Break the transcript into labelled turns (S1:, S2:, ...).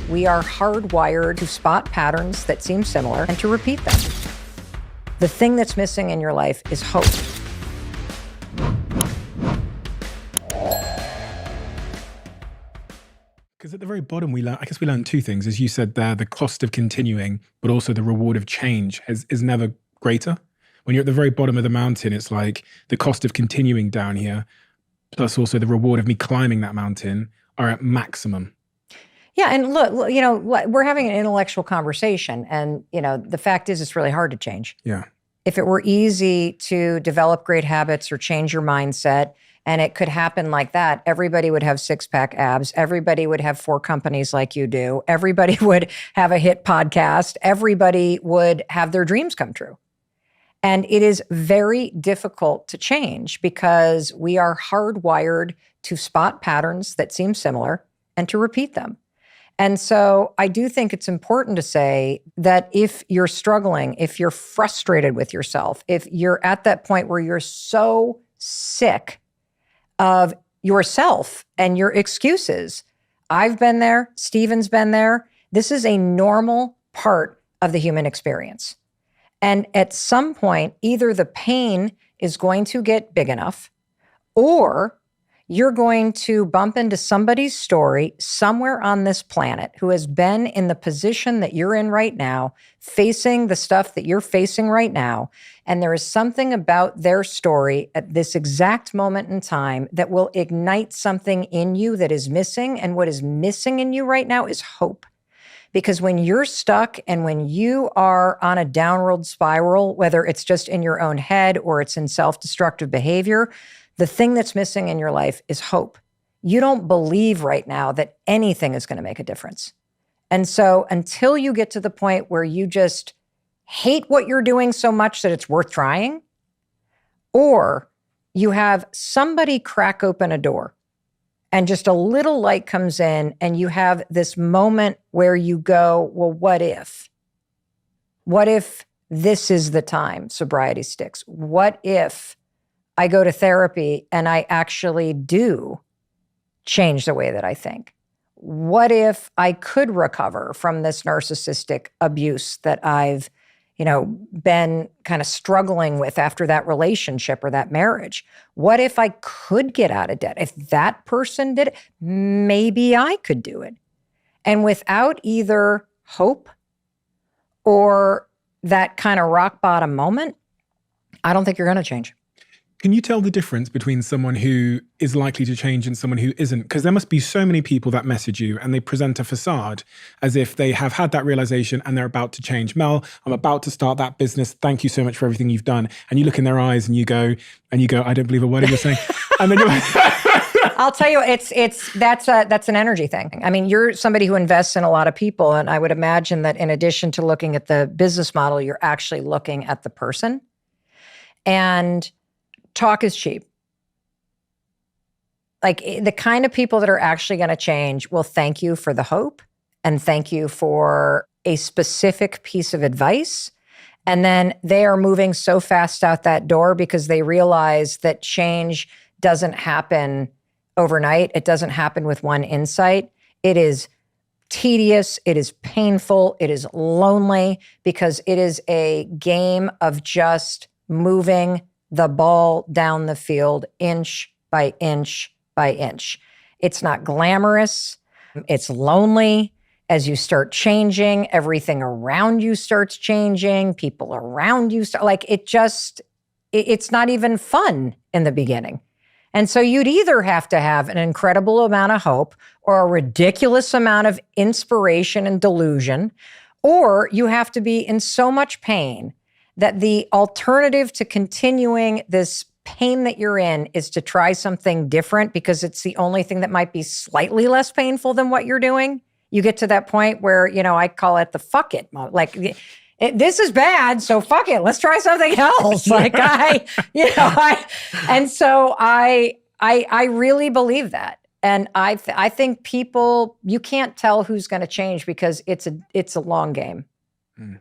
S1: We are hardwired to spot patterns that seem similar and to repeat them. The thing that's missing in your life is hope.
S2: Because at the very bottom, we learned two things. As you said there, the cost of continuing, but also the reward of change is never greater. When you're at the very bottom of the mountain, it's like the cost of continuing down here, plus also the reward of me climbing that mountain are at maximum.
S1: Yeah, and look, we're having an intellectual conversation, and the fact is it's really hard to change.
S2: Yeah.
S1: If it were easy to develop great habits or change your mindset, and it could happen like that, everybody would have six-pack abs, everybody would have 4 companies like you do, everybody would have a hit podcast, everybody would have their dreams come true. And it is very difficult to change because we are hardwired to spot patterns that seem similar and to repeat them. And so I do think it's important to say that if you're struggling, if you're frustrated with yourself, if you're at that point where you're so sick of yourself and your excuses, I've been there, Stephen's been there. This is a normal part of the human experience. And at some point, either the pain is going to get big enough, or you're going to bump into somebody's story somewhere on this planet who has been in the position that you're in right now, facing the stuff that you're facing right now. And there is something about their story at this exact moment in time that will ignite something in you that is missing. And what is missing in you right now is hope. Because when you're stuck and when you are on a downward spiral, whether it's just in your own head or it's in self-destructive behavior, the thing that's missing in your life is hope. You don't believe right now that anything is going to make a difference. And so until you get to the point where you just hate what you're doing so much that it's worth trying, or you have somebody crack open a door and just a little light comes in and you have this moment where you go, well, what if? What if this is the time sobriety sticks? What if I go to therapy and I actually do change the way that I think? What if I could recover from this narcissistic abuse that I've, been kind of struggling with after that relationship or that marriage? What if I could get out of debt? If that person did it, maybe I could do it. And without either hope or that kind of rock bottom moment, I don't think you're going to change.
S2: Can you tell the difference between someone who is likely to change and someone who isn't? Because there must be so many people that message you and they present a facade as if they have had that realization and they're about to change. Mel, I'm about to start that business. Thank you so much for everything you've done. And you look in their eyes and you go, I don't believe a word of you're saying. And then you're like,
S1: I'll tell you, that's an energy thing. I mean, you're somebody who invests in a lot of people. And I would imagine that in addition to looking at the business model, you're actually looking at the person. And talk is cheap. Like the kind of people that are actually going to change will thank you for the hope and thank you for a specific piece of advice. And then they are moving so fast out that door because they realize that change doesn't happen overnight. It doesn't happen with one insight. It is tedious. It is painful. It is lonely because it is a game of just moving the ball down the field inch by inch by inch. It's not glamorous. It's lonely. As you start changing, everything around you starts changing. People around you start, it's not even fun in the beginning. And so you'd either have to have an incredible amount of hope or a ridiculous amount of inspiration and delusion, or you have to be in so much pain that the alternative to continuing this pain that you're in is to try something different because it's the only thing that might be slightly less painful than what you're doing. You get to that point where, I call it the fuck it moment. Like, this is bad, so fuck it. Let's try something else. And so I really believe that. And I think people, you can't tell who's going to change because it's a long game. Mm.